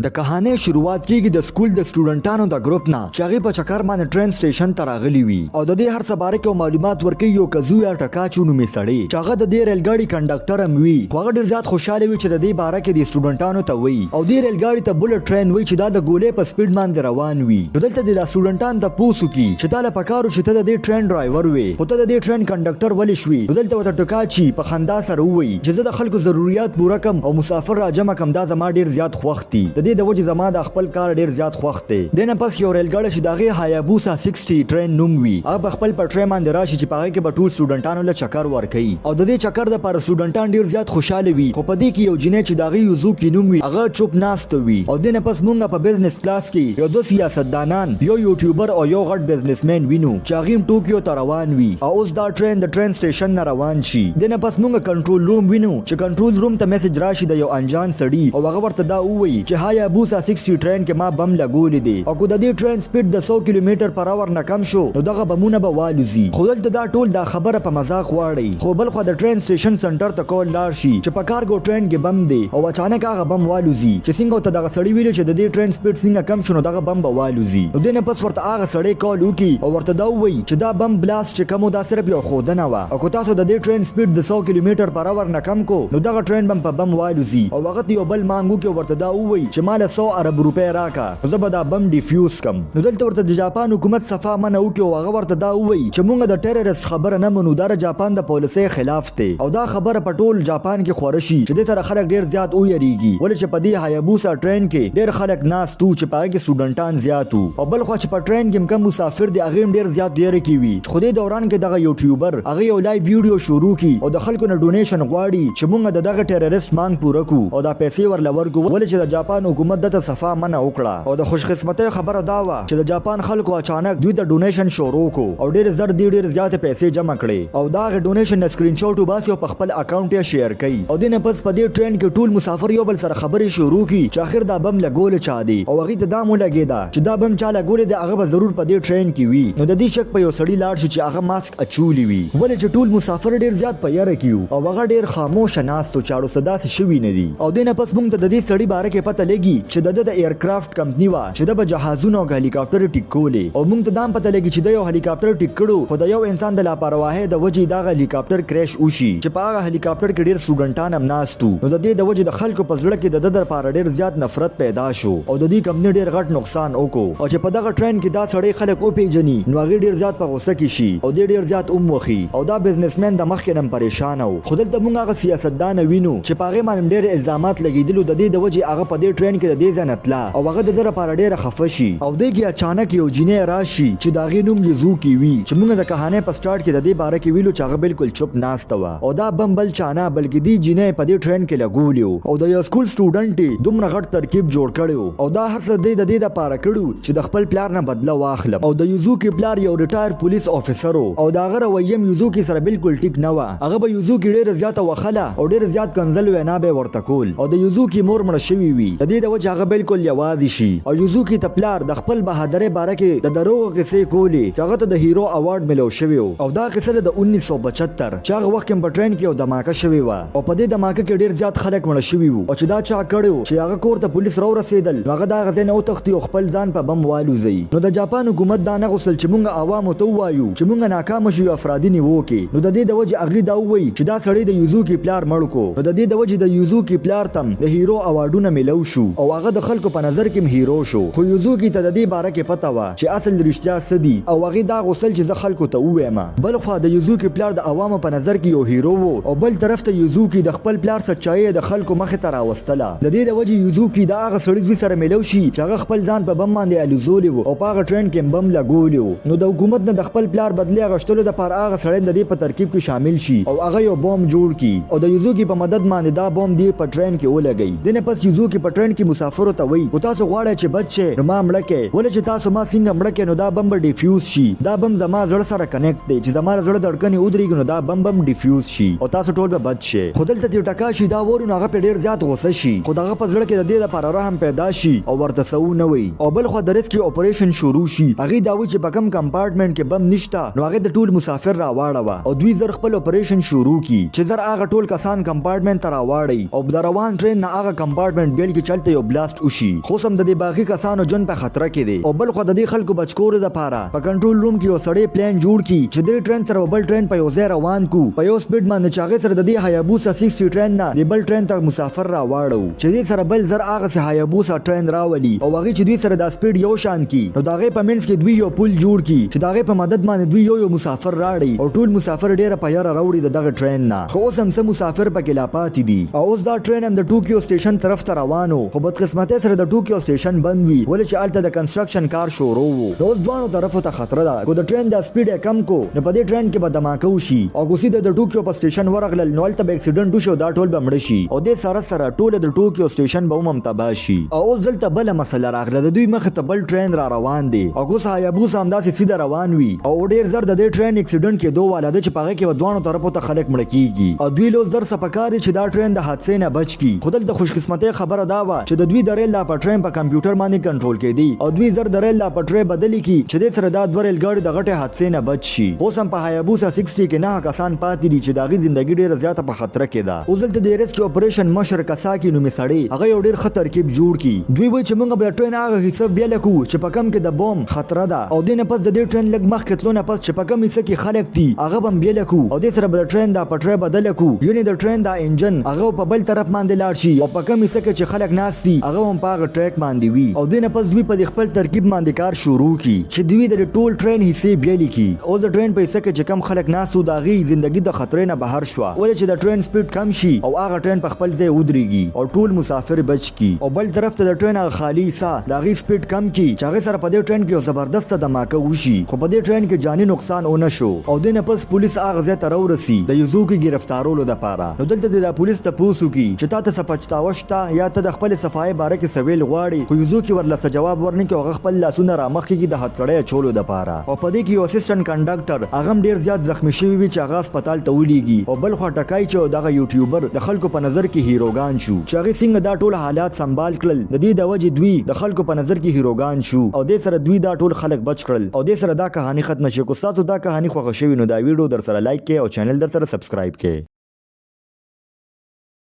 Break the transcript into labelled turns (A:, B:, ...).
A: د کہانی شروعات کیږي د سکول د سټوډنټانو د گروپ نه چې هغه په چکر باندې ټرین سټیشن ته راغلي وي او د دې هر څه باره کې معلومات ورکوي یو کزویا ټکاچو نومې سړی چې هغه د دې ریل ګاډي کنډکټر هم وي خو هغه ډېر زیات خوشاله وي چې د دې باره کې د سټوډنټانو ته وایي او دې ریل ګاډي ته بولټ ټرین وایي چې دا د ګولې په سپیډ باندې روان وي نو دلته د سټوډنټان د پوسو کې چې تا له پکارو چې ته د دې ټرین ډرایور وې خو ته د دې ټرین کنډکټر ولې شوې نو دلته ورته ټکاچي په خندا سره وایي چې زه د خلکو ضرورت پوره کم او مسافر را جمع کم دا زما ډېر زیات خوښ دي د دې د وجې زما د خپل کار ډیر زیات خوښ دی دنه پس یو ریل ګاډی چې دغه هایابوسا 60 ټرین نوم وي هغه خپل په ټرین باندې راشي چې پاره کې به ټول سټوډنټانو له چکر ورکړي او د دې چکر د پر سټوډنټان ډیر زیات خوشاله وي خو په دې کې یو جنې چې دغه یوزو کې نوم وي هغه چوپ ناست وي او دنه پس مونږ په بزنس کلاس کې یو دوه سیاستدانان یو یوټیوبر او یو غټ بزنسمن وینو چې هغه ټوکیو ته روان وي او اوس دا ټرین د ټرین سټیشن نه روان شي دنه پس مونږ کنټرول روم وینو چې کنټرول روم ته میسج راشي د یو انجان سړی او هغه ورته دا وایي چې هایابوسا 60 ټرین کې ما بم لګولې دي او کو د دې ټرین سپیډ د 100 کیلومتر پر اور نه کم شو نو دغه بمونه به والوزي خو دلته دا ټول دا خبره په مذاق واړي خو بل خو د ټرین سټیشن سنټر ته کول لاړ شي چې په کارګو ټرین کې بم دی او اچانک هغه بم والوزي چې څنګه ته دغه سړی ویل چې د دې ټرین سپیډ څنګه کم شو نو دغه بم به والوزي نو دنه پس ورته هغه سړی کال وکي او ورته دا وایي چې دا بم بلاست چې کومو دا صرف یو خودنه و او کو تاسو د دې ټرین سپیډ د 100 کیلومتر پر اور نه کم کو نو دغه ټرین بم په بم والوزي او هغه یو بل مانګو کې ورته دا وایي چې مال 100 ارب روپے راکا نو دا بم ډیفیوز کم نو دلته ورته د جاپان حکومت صفه منه وکي او هغه ورته دا وایي چې مونږ د ټیرریست خبره نه منو دا جاپان د پالیسۍ خلاف دی او دا خبره په ټول جاپان کې خور شي چې د تر خلک ډیر زیات ویریږي ولې چې په دې هایابوسا ټرین کې ډیر خلک ناس تو چې پاره کې سټوډنټان زیات او بل خو چې په ټرین کې کم مسافر دي هغه ډیر زیات ډیر کیوي خو دې دوران کې دغه یوټیوبر هغه یو لایو ویډیو شروع کی او د خلکو نه ډونیشن غواړي چې مونږ دغه ټیرریست مانګ پوره کو او دا پیسې ورلور کو ولې چې د جاپان حکومت د صفه منه وکړه او د خوش قسمتۍ خبره دا و چې د جاپان خلکو اچانک دوی د ډونیشن شروع کو او ډیر زر ډیر زیات پیسې جمع کړي او دا غ ډونیشن سکرین شاټ وباسي او په خپل اکاونټ یې شیر کړي او دینه پس په دې ټرین کې ټول مسافر یو بل سره خبرې شروع کی چې اخر دا بم لګول چا دی او هغه ته دا مو لګیدا چې دا بم چا لګول دی هغه به ضرور په دې ټرین کې وي نو د دې شک په یو سړی لاړ شي چې هغه ماسک اچولی وي ولې چې ټول مسافر ډیر زیات په یاره کیو او هغه ډیر خاموش ناستو چاړو صدا سي شوی نه دي او دینه پس موږ ته د دې سړی باره کې پته لګي چې د ایرکرافټ کمپنی وا چې د جهازونو او هلیکاپټر ټیکولې او موږ ته دام پته لګي چې د یو هلیکاپټر ټیک کړو خو د یو انسان د لاپرواهۍ د وجې دا هلیکاپټر کریش وشي چې په هغه هلیکاپټر کې ډیر سټوډنټان هم ناستو نو د دې د وجې د خلکو په زړه کې د لپاره ډیر زیات نفرت پیدا شو او د دې کمپنی ډیر غټ نقصان وکړو او چې په دغه ټرین کې دا سړی خلک او پیژني نو هغه ډیر زیات په غوسه کې شي او ډیر زیات وخی او دا بزنسمن د مخ کې نم پریشان وو خو دلته موږ هغه سیاستدان وینو چې په هغه باندې ډیر الزامات لګیدلو د دې د وجې هغه په دې ټرین کې د دې ځنتلا او هغه د لپاره ډیر خفه شي او دغه اچانک یو جنې راشي چې دا غي نوم یزو کی وی چې موږ د کہانی په سٹارټ کې د دې باره کې ویلو چې هغه بالکل چپ ناست و او دا بم بل چانه بلکې دی جنې په دې ټرین کې لګولیو او د یو سکول سټوډنټ دومره غټ ترکیب جوړ کړو او دا هر څه د دې د پاره کړو چې د خپل پلار نه بدله واخلم او د یزو کې پلار یو ریټایر پولیس افیسر او دا غره ویم یزو کې سره بالکل ټیک نه و هغه به یزو کې ډېر زیات وخله او ډېر زیات کنزل وینا به ورته کول او د یزو کې مور مړ شوی وي د دې د وجه هغه بالکل یوازې شي او یزو کې تپلار د خپل بهادرۍ باره کې د دروغ قصې کولې چې هغه ته د هیرو اوارډ ملو شوی او دا قصه د 1975 چې هغه وخت په ټرین کې یو دماکه شوی و او په دې دماکه کې ډیر زیات خلک مړ شوی وو او چې دا چا کړو چې هغه کور ته پولیس راو رسیدل هغه دا غزه نه وتختی او خپل ځان په بم والوزي نو د جاپان حکومت دا نه غوسل چې مونږ عوامو ته وایو چې مونږ ناکام شو افرادی نیو کې نو د دې د وجه هغه دا وایي چې دا سړی د یوزو کې پلار مړ کو نو د دې د وجه د یوزو کې پلار تم د هیرو اوارډونه ملو شو او هغه د خلکو په نظر کې هیرو شو خو یوزو کې ته د دې باره کې پته و چې اصل رښتیا سدي او هغه دا غوسل چې زه خلکو ته وایم بل خو د یوزو کې پلار د عوامو په نظر کې یو هیرو وو او بل طرف ته یوزو کې د خپل پلار سچایي د خلکو مخ ته راوستله د دې د وجه یوزو کې دا هغه سړی سره ملو شي چې هغه خپل ځان په بم باندې الوزولي او په هغه ټرین کې بم لګولیو نو د حکومت نه د خپل پلار بدلی غشتلو د پر هغه سړی د دې په ترکیب کې شامل شي او هغه یو بم جوړ کی او د یوزو کې په مدد باندې دا بم دی په ټرین کې ولګي دنه پس یوزو کې په ټرین کې مسافر ته وایي او تاسو غواړئ چې بچ نو ما مړ کې ولې چې تاسو ما څنګه مړ کې نو دا بم ډیفیوز شي دا بم زما زړه سره کنیکټ دی چې زما زړه دړکني ودرېږي نو دا بم ډیفیوز شي او تاسو ټول به بچ شي خو دلته دې ټکا شي دا ورو هغه په ډیر زیات غوسه شي خو دغه په زړه کې د دې لپاره رحم پیدا شي او ورته سو نه وي او بل خو د ریسکیو اپریشن شروع شي هغه دا و چې په کم کمپارټمنټ کې بم نشته نو هغه د ټول مسافر راواړه او دوی زر خپل اپریشن شروع کی چې زر هغه ټول کسان کمپارټمنټ ته راواړي او د روان ټرین نه هغه کمپارټمنټ بیل کې چل هلته یو بلاست وشي خو سم د دې باغی کسانو جون په خطر کې دی او بل خو د دې خلکو بچکور د پاره په کنټرول روم کې یو سړی پلان جوړ کی چې د ټرین سره بل ټرین په یو ځای روان کو په یو سپیډ باندې چاغه سره د دې هایابوسا 60 ټرین نه د بل ټرین ته مسافر را واړو چې دې سره بل زر هغه سه هایابوسا ټرین راولي او هغه چې دوی سره د سپیډ یو شان کی نو داغه په منځ کې دوی یو پل جوړ کی چې داغه په مدد باندې دوی یو مسافر راړي او ټول مسافر ډیره په یاره راوړي دغه ټرین نه خو اوس هم سم مسافر پکې لا پاتې دي او اوس دا ټرین هم د ټوکیو سټیشن طرف ته روانو خو بدقسمتۍ سره د ټوکیو سټیشن بند وي ولې چې الته د کنستراکشن کار شروع وو نو اوس دوانو طرفو ته خطر ده کو د ټرین د سپیډ کم کو نو په دې ټرین کې به دماکه وشي او کوسي د ټوکیو په سټیشن ورغلل نو الته به اکسیډنټ وشو دا ټول به مړ شي او د سره سره ټول د ټوکیو سټیشن به هم تباه شي او اوس دلته بل مسله راغله د دوی مخ ته بل ټرین را روان دی او کوس هایابوسا هم داسې سیده روان وي او ډیر زر د دې ټرین اکسیډنټ کې دوه والا د چې پاغه کې دوانو طرفو ته خلک مړ کیږي او دوی لو زر سپکاري چې دا ټرین د حادثې نه بچ کی خودل د خوش قسمتۍ خبره دا و چې د دوی د ریل لا په ټرین په کمپیوټر باندې کنټرول کېدی او دوی زر د ریل لا په ټرین بدلی کی چې د سره دا د ریل ګاډي د غټه حادثې نه بچ شي اوس هم په هایابوسا 60 کې نه کسان پاتې دي چې داغي ژوندۍ ډیره زیاته په خطر کې ده اوس دلته د ریسکیو اپریشن مشر کساکی نومې سړی هغه یو ډیر خطر کې جوړ کی دوی وایي چې موږ به ټرین هغه حساب بیا لکو چې په کم کې د بوم خطر ده او دینه پس د دې ټرین لګ مخ کتلو نه پس چې په کم حصہ کې خلک دي هغه بم بیا لکو او د سره د ټرین د پټری بدل کو یعنی د ټرین د انجن هغه په بل طرف باندې لاړ شي او په کم حصہ کې چې خلک ناس دي هغه هم په هغه ټریک باندې وي او دینه پس دوی په خپل ترکیب باندې کار شروع کی چې دوی د ټول ټرین حصے بیا لیکي او د ټرین په حصہ کې چې کم خلک ناس او داغي ژوندۍ د خطر نه بهر شو ولې چې د ټرین سپیډ کم شي او هغه ټرین په خپل ځای ودرېږي او ټول مسافر بچ کی او بل طرف ته د ټرین هغه خالی سا داغي سپیډ کم کی چې هغه سره په دې ټرین کې یو زبردست دماکه وشي خو په دې ټرین کې جاني نقصان ونه شو او دینه پس پولیس هغه ځای ته راورسي د یوزو کې گرفتارولو د پاره نو دلته د پولیس ته پوسو کی چې تاسو څه پچتاوشتا یا ته د خپل صفای باره کې سویل غواړي خو یوزو کې ورلسه جواب ورنه کې هغه خپل لاسونه را مخ کې د هټکړې چولو د پاره او په دې کې یو اسسټنټ کنډکټر هغه ډیر زیات زخمی شوی وي چې هغه هسپتال ته ولېږي او بل خو ټکای چې دغه یوټیوبر د خلکو په نظر کې هیروګان شو چې هغه څنګه دا ټول حالات سنبال کړل د دې د وجې دوی د خلکو په نظر کې هیروګان شو او د سره دوی دا ټول خلک بچ کړل او د سره دا کہانی ختم شي کو تاسو دا کہانی خوښ شوی نو دا ویډیو در سره لایک کړئ او چینل در سره سبسکرایب کړئ